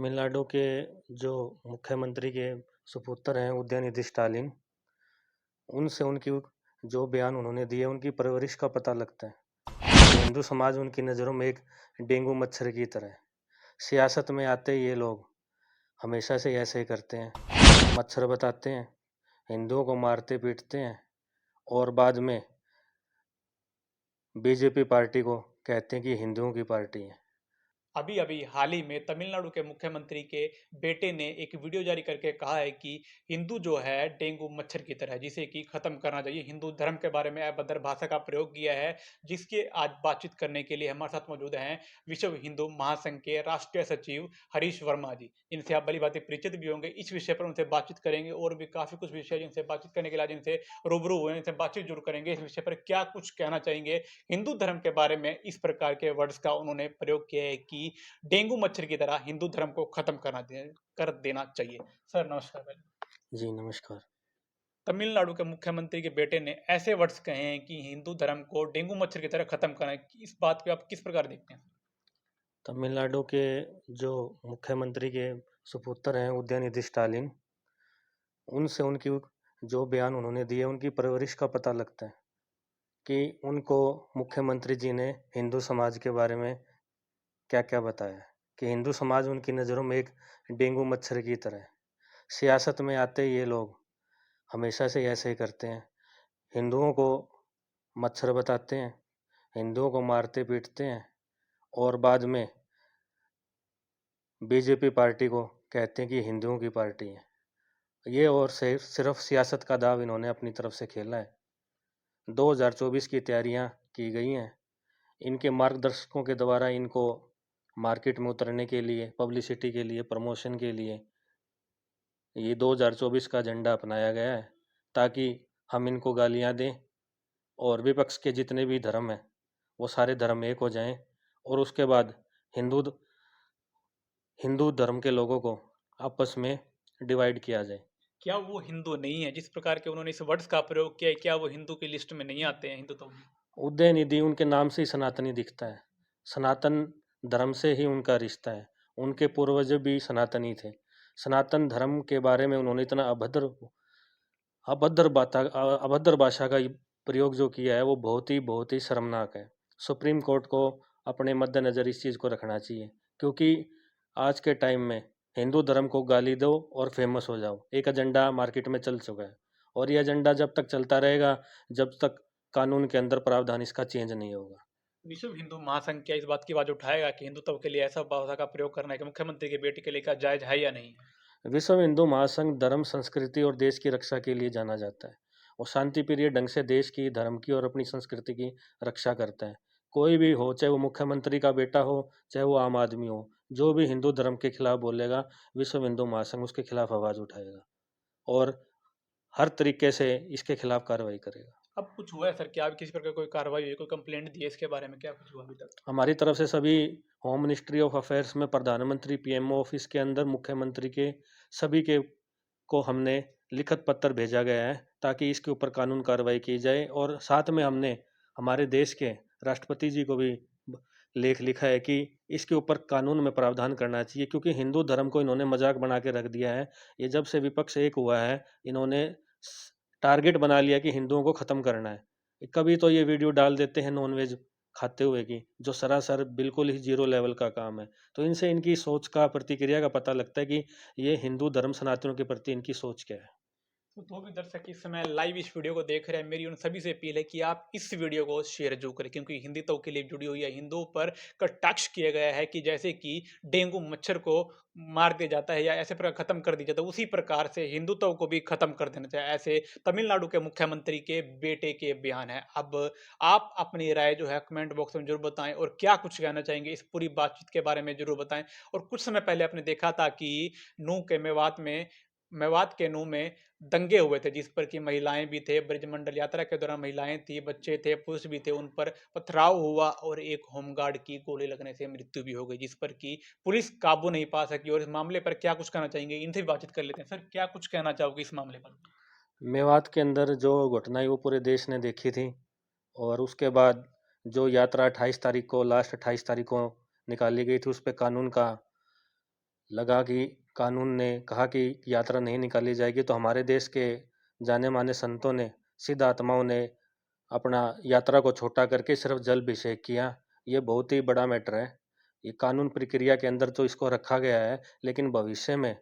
तमिलनाडु के जो मुख्यमंत्री के सुपुत्र हैं उदयनिधि स्टालिन, उनसे उनकी जो बयान उन्होंने दिए उनकी परवरिश का पता लगता है। हिंदू समाज उनकी नज़रों में एक डेंगू मच्छर की तरह है। सियासत में आते ही ये लोग हमेशा से ऐसे ही करते हैं, मच्छर बताते हैं, हिंदुओं को मारते पीटते हैं और बाद में बीजेपी पार्टी को कहते हैं कि हिंदुओं की पार्टी है। अभी अभी हाल ही में तमिलनाडु के मुख्यमंत्री के बेटे ने एक वीडियो जारी करके कहा है कि हिंदू जो है डेंगू मच्छर की तरह है, जिसे कि खत्म करना चाहिए। हिंदू धर्म के बारे में अभद्र भाषा का प्रयोग किया है, जिसके आज बातचीत करने के लिए हमारे साथ मौजूद हैं विश्व हिंदू महासंघ के राष्ट्रीय सचिव हरीश वर्मा जी। इनसे आप भली भांति परिचित भी होंगे। इस विषय पर उनसे बातचीत करेंगे और भी काफी कुछ विषय जिनसे बातचीत करने के लिए आज इनसे रूबरू हुए, इनसे बातचीत जरूर करेंगे। इस विषय पर क्या कुछ कहना चाहेंगे हिंदू धर्म के बारे में, इस प्रकार के वर्ड्स का उन्होंने प्रयोग किया है कि डेंगू मच्छर की तरह हिंदू धर्म को खत्म कर देना चाहिए। सर नमस्कार। पहले जी नमस्कार। तमिलनाडु के मुख्यमंत्री के बेटे ने ऐसे वर्ड्स कहे हैं कि हिंदू धर्म को डेंगू मच्छर की तरह खत्म करना है। इस बात पे आप किस प्रकार देखते हैं? तमिलनाडु के जो मुख्यमंत्री के सुपुत्र हैं उदयनिधि स्टालिन, उनसे उनकी जो बयान उन्होंने दिए उनकी परवरिश का पता लगता है कि उनको मुख्यमंत्री जी ने हिंदू समाज के बारे में क्या-क्या बताया है कि हिंदू समाज उनकी नज़रों में एक डेंगू मच्छर की तरह है। सियासत में आते ही ये लोग हमेशा से ऐसे ही करते हैं, हिंदुओं को मच्छर बताते हैं, हिंदुओं को मारते पीटते हैं और बाद में बीजेपी पार्टी को कहते हैं कि हिंदुओं की पार्टी है। ये और सिर्फ सियासत का दाव इन्होंने अपनी तरफ से खेला है। 2024 की तैयारियां की गई हैं। इनके मार्गदर्शकों के द्वारा इनको मार्केट में उतरने के लिए, पब्लिसिटी के लिए, प्रमोशन के लिए ये 2024 का एजेंडा अपनाया गया है, ताकि हम इनको गालियां दें और विपक्ष के जितने भी धर्म हैं वो सारे धर्म एक हो जाएं और उसके बाद हिंदू हिंदू धर्म के लोगों को आपस में डिवाइड किया जाए। क्या वो हिंदू नहीं है? जिस प्रकार के उन्होंने इस वर्ड्स का प्रयोग किया है, क्या वो हिंदू की लिस्ट में नहीं आते हैं हिंदुत्व में? उदयनिधि उनके नाम से ही सनातनी दिखता है। सनातन धर्म से ही उनका रिश्ता है। उनके पूर्वज भी सनातनी थे। सनातन धर्म के बारे में उन्होंने इतना अभद्र भाषा का प्रयोग जो किया है वो बहुत ही शर्मनाक है। सुप्रीम कोर्ट को अपने मद्देनज़र इस चीज़ को रखना चाहिए, क्योंकि आज के टाइम में हिंदू धर्म को गाली दो और फेमस हो जाओ, एक एजेंडा मार्केट में चल चुका है और ये एजेंडा जब तक चलता रहेगा, जब तक कानून के अंदर प्रावधान इसका चेंज नहीं होगा। विश्व हिंदू महासंघ क्या इस बात की आवाज उठाएगा कि हिंदुत्व के लिए ऐसा भाषा का प्रयोग करना है कि मुख्यमंत्री के बेटे के लिए क्या जायज है या नहीं? विश्व हिंदू महासंघ धर्म, संस्कृति और देश की रक्षा के लिए जाना जाता है और शांतिप्रिय ढंग से देश की, धर्म की और अपनी संस्कृति की रक्षा करता है। कोई भी हो, चाहे वो मुख्यमंत्री का बेटा हो, चाहे वो आम आदमी हो, जो भी हिंदू धर्म के खिलाफ बोलेगा, विश्व हिंदू महासंघ उसके खिलाफ आवाज़ उठाएगा और हर तरीके से इसके खिलाफ कार्रवाई करेगा। अब कुछ हुआ है सर? क्या किसी प्रकार कोई कार्रवाई हुई, कोई कंप्लेंट दी है इसके बारे में? क्या कुछ हुआ अभी तक? हमारी तरफ से सभी होम मिनिस्ट्री ऑफ अफेयर्स में प्रधानमंत्री पीएमओ ऑफिस के अंदर मुख्यमंत्री के सभी के को हमने लिखित पत्र भेजा गया है, ताकि इसके ऊपर कानून कार्रवाई की जाए और साथ में हमने हमारे देश के राष्ट्रपति जी को भी लेख लिखा है कि इसके ऊपर कानून में प्रावधान करना चाहिए, क्योंकि हिंदू धर्म को इन्होंने मजाक बना के रख दिया है। ये जब से विपक्ष एक हुआ है, इन्होंने टारगेट बना लिया कि हिंदुओं को खत्म करना है। कभी तो ये वीडियो डाल देते हैं नॉनवेज खाते हुए की, जो सरासर बिल्कुल ही जीरो लेवल का काम है। तो इनसे इनकी सोच का, प्रतिक्रिया का पता लगता है कि ये हिंदू धर्म सनातनों के प्रति इनकी सोच क्या है। तो भी दर्शक इस समय लाइव इस वीडियो को देख रहे हैं, मेरी उन सभी से अपील है कि आप इस वीडियो को शेयर जरूर करें, क्योंकि हिंदुत्व के लिए जुड़ी हुई है। हिंदुओं पर कटाक्ष किया गया है कि जैसे कि डेंगू मच्छर को मार दिया जाता है या ऐसे प्रकार खत्म कर दिया जाता है, उसी प्रकार से हिंदुत्व को भी खत्म कर देना चाहिए। ऐसे तमिलनाडु के मुख्यमंत्री के बेटे के बयान है। अब आप अपनी राय जो है कमेंट बॉक्स में जरूर बताएं और क्या कुछ कहना चाहेंगे इस पूरी बातचीत के बारे में जरूर बताएं। और कुछ समय पहले आपने देखा था कि नूह के मेवात के नूह में दंगे हुए थे, जिस पर कि महिलाएं भी थे। ब्रजमंडल यात्रा के दौरान महिलाएं थी, बच्चे थे, पुरुष भी थे। उन पर पथराव हुआ और एक होमगार्ड की गोली लगने से मृत्यु भी हो गई, जिस पर कि पुलिस काबू नहीं पा सकी। और इस मामले पर क्या कुछ कहना चाहेंगे, इनसे भी बातचीत कर लेते हैं। सर क्या कुछ कहना चाहोगे इस मामले पर? मेवात के अंदर जो घटनाएं वो पूरे देश ने देखी थी और उसके बाद जो यात्रा 28 तारीख को, लास्ट 28 तारीख को निकाली गई थी, उस पर कानून का लगा कि कानून ने कहा कि यात्रा नहीं निकाली जाएगी, तो हमारे देश के जाने माने संतों ने, सिद्ध आत्माओं ने अपना यात्रा को छोटा करके सिर्फ जल अभिषेक किया। ये बहुत ही बड़ा मैटर है। ये कानून प्रक्रिया के अंदर तो इसको रखा गया है, लेकिन भविष्य में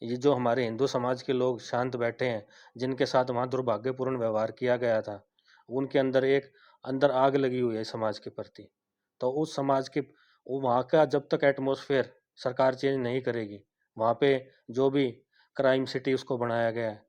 ये जो हमारे हिंदू समाज के लोग शांत बैठे हैं, जिनके साथ वहाँ दुर्भाग्यपूर्ण व्यवहार किया गया था, उनके अंदर आग लगी हुई है समाज के प्रति। तो उस समाज के वहाँ का जब तक एटमॉस्फेयर सरकार चेंज नहीं करेगी, वहाँ पे जो भी क्राइम सिटी उसको बनाया गया है,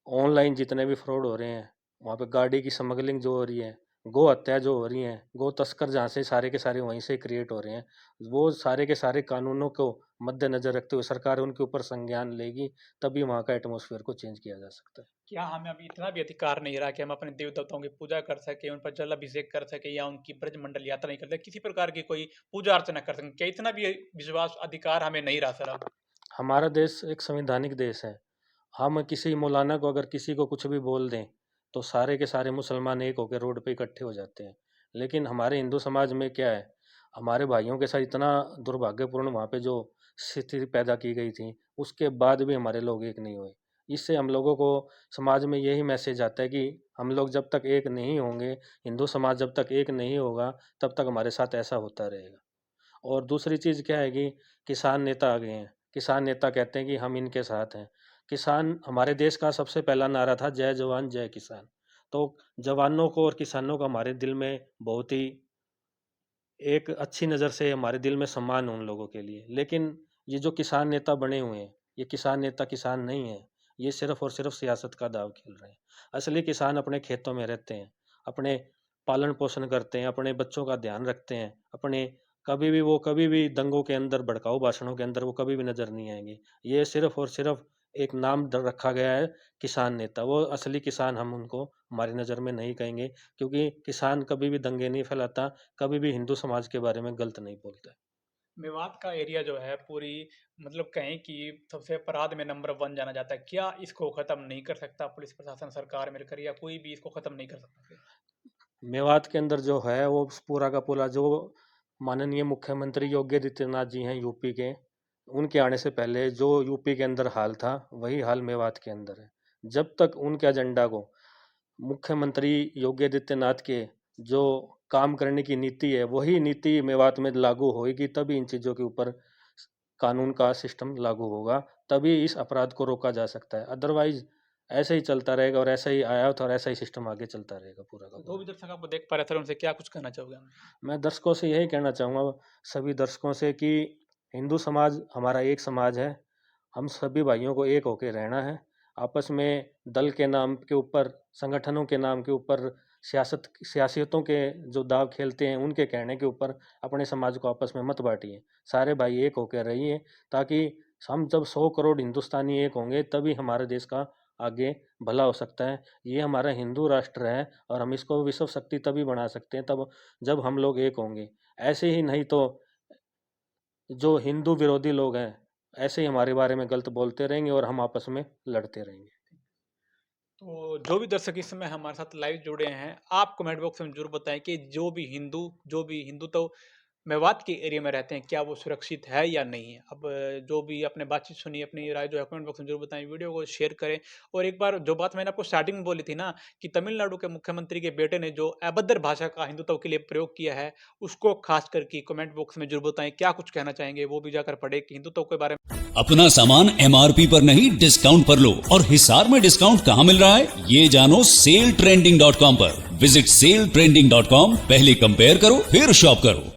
ऑनलाइन जितने भी फ्रॉड हो रहे हैं, वहाँ पे गाड़ी की स्मगलिंग जो हो रही है, गौ हत्या जो हो रही है, गौ तस्कर जहाँ से सारे के सारे वहीं से क्रिएट हो रहे हैं, वो सारे के सारे कानूनों को मद्देनजर रखते हुए सरकार उनके ऊपर संज्ञान लेगी, तभी वहाँ का एटमॉस्फेयर को चेंज किया जा सकता है। क्या हमें अभी इतना भी अधिकार नहीं रहा कि हम अपने देव देवताओं की पूजा कर सके, उन पर जल अभिषेक कर सके या उनकी ब्रजमंडल यात्रा नहीं कर सके, किसी प्रकार की कोई पूजा अर्चना कर सकें? क्या इतना भी विश्वास अधिकार हमें नहीं रहा सर अब? हमारा देश एक संवैधानिक देश है। हम किसी मौलाना को अगर किसी को कुछ भी बोल दें, तो सारे के सारे मुसलमान एक होकर रोड पे इकट्ठे हो जाते हैं। लेकिन हमारे हिंदू समाज में क्या है, हमारे भाइयों के साथ इतना दुर्भाग्यपूर्ण वहाँ पे जो स्थिति पैदा की गई थी, उसके बाद भी हमारे लोग एक नहीं हुए। इससे हम लोगों को समाज में यही मैसेज आता है कि हम लोग जब तक एक नहीं होंगे, हिंदू समाज जब तक एक नहीं होगा, तब तक हमारे साथ ऐसा होता रहेगा। और दूसरी चीज़ क्या है कि किसान नेता आ गए हैं। किसान नेता कहते हैं कि हम इनके साथ हैं। किसान हमारे देश का सबसे पहला नारा था, जय जवान जय किसान। तो जवानों को और किसानों का हमारे दिल में बहुत ही एक अच्छी नज़र से हमारे दिल में सम्मान है उन लोगों के लिए। लेकिन ये जो किसान नेता बने हुए हैं, ये किसान नेता किसान नहीं हैं। ये सिर्फ़ और सिर्फ़ सियासत का दाँव खेल रहे हैं। असली किसान अपने खेतों में रहते हैं, अपने पालन-पोषण करते हैं, अपने बच्चों का ध्यान रखते हैं, अपने कभी भी दंगों के अंदर, भड़काऊ भाषणों के अंदर वो कभी भी नज़र नहीं आएँगे। ये सिर्फ़ और सिर्फ़ एक नाम द रखा गया है किसान नेता। वो असली किसान हम उनको हमारी नज़र में नहीं कहेंगे, क्योंकि किसान कभी भी दंगे नहीं फैलाता, कभी भी हिंदू समाज के बारे में गलत नहीं बोलता है। मेवात का एरिया जो है पूरी मतलब कहें कि सबसे अपराध में नंबर 1 जाना जाता है। क्या इसको खत्म नहीं कर सकता पुलिस प्रशासन, सरकार मिलकर, या कोई भी इसको खत्म नहीं कर सकता फिर? मेवात के अंदर जो है वो पूरा का पूरा जो माननीय मुख्यमंत्री योगी आदित्यनाथ जी हैं यूपी के, उनके आने से पहले जो यूपी के अंदर हाल था, वही हाल मेवात के अंदर है। जब तक उनके एजेंडा को मुख्यमंत्री योगी आदित्यनाथ के जो काम करने की नीति है, वही नीति मेवात में लागू होएगी, तभी इन चीज़ों के ऊपर कानून का सिस्टम लागू होगा, तभी इस अपराध को रोका जा सकता है। अदरवाइज़ ऐसे ही चलता रहेगा और ऐसा ही आया था और ऐसा ही सिस्टम आगे चलता रहेगा पूरा का तो पूरा। भी दर्शक आपको देख पा रहे थे, उनसे क्या कुछ कहना चाहोगे आप? मैं दर्शकों से यही कहना चाहूँगा, सभी दर्शकों से, कि हिंदू समाज हमारा एक समाज है। हम सभी भाइयों को एक होके रहना है। आपस में दल के नाम के ऊपर, संगठनों के नाम के ऊपर, सियासतों के जो दाव खेलते हैं, उनके कहने के ऊपर अपने समाज को आपस में मत बाँटिए। सारे भाई एक होकर रहिए, ताकि हम जब 100 करोड़ हिंदुस्तानी एक होंगे, तभी हमारे देश का आगे भला हो सकता है। ये हमारा हिंदू राष्ट्र है और हम इसको विश्व शक्ति तभी बना सकते हैं तब जब हम लोग एक होंगे। ऐसे ही नहीं तो जो हिंदू विरोधी लोग हैं, ऐसे ही हमारे बारे में गलत बोलते रहेंगे और हम आपस में लड़ते रहेंगे। तो जो भी दर्शक इस समय हमारे साथ लाइव जुड़े हैं, आप कमेंट बॉक्स में ज़रूर बताएँ कि जो भी हिंदू तो मेवात के एरिया में रहते हैं, क्या वो सुरक्षित है या नहीं है? अब जो भी आपने बातचीत सुनी, अपनी राय जो है कमेंट बॉक्स में ज़रूर बताएँ, वीडियो को शेयर करें। और एक बार जो बात मैंने आपको स्टार्टिंग में बोली थी ना, कि तमिलनाडु के मुख्यमंत्री के बेटे ने जो अभद्र भाषा का हिंदुत्व के लिए प्रयोग किया है, उसको खास करके कमेंट बॉक्स में ज़रूर बताएँ, क्या कुछ कहना चाहेंगे? वो भी जाकर पढ़ें कि हिंदुत्व के बारे में। अपना सामान एमआरपी पर नहीं, डिस्काउंट पर लो। और हिसार में डिस्काउंट कहां मिल रहा है, ये जानो सेलट्रेंडिंग.com पर। विजिट सेलट्रेंडिंग.com, पहले कंपेयर करो फिर शॉप करो।